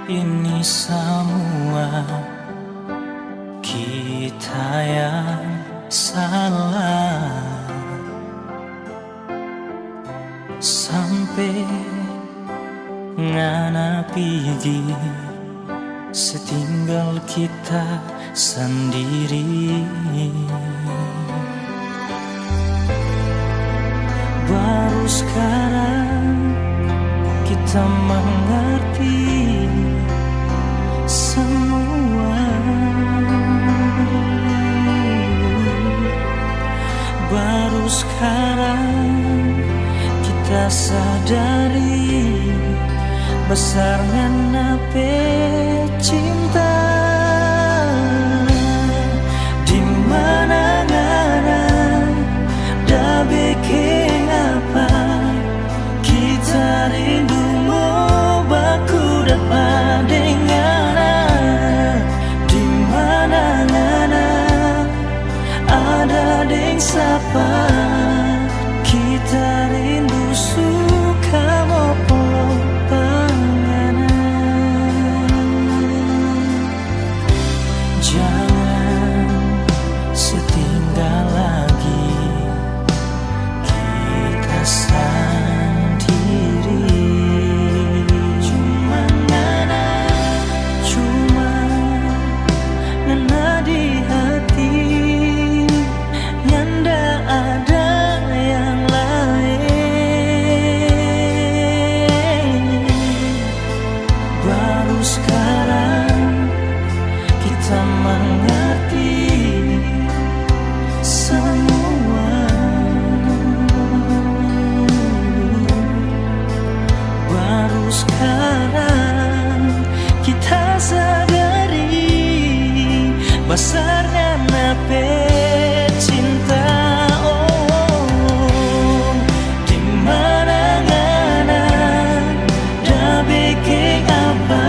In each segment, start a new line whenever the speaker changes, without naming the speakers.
Ini semua kita yang salah, sampai ngana pigi setinggal kita sendiri. Baru sekarang kita mengerti semua. Baru sekarang kita sadari besarnya nape cinta. Di mana ngana dah bikin apa kita rindu mau baku dapat dengar. Di mana ngana ada deng sapa kita rindu suka mau penganan. Jangan setinggal lagi kita sendiri. Cuma ngana di hati, nyanda ada yang lain. Baru sekarang kita mengerti semua. Baru sekarang kita sadari besarnya nape cinta. Oh, di mana ngana dah bikin apa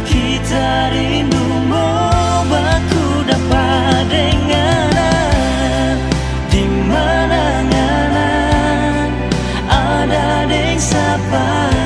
kita rindu mau baku dapat dengar. Di mana ngana ada deng sapa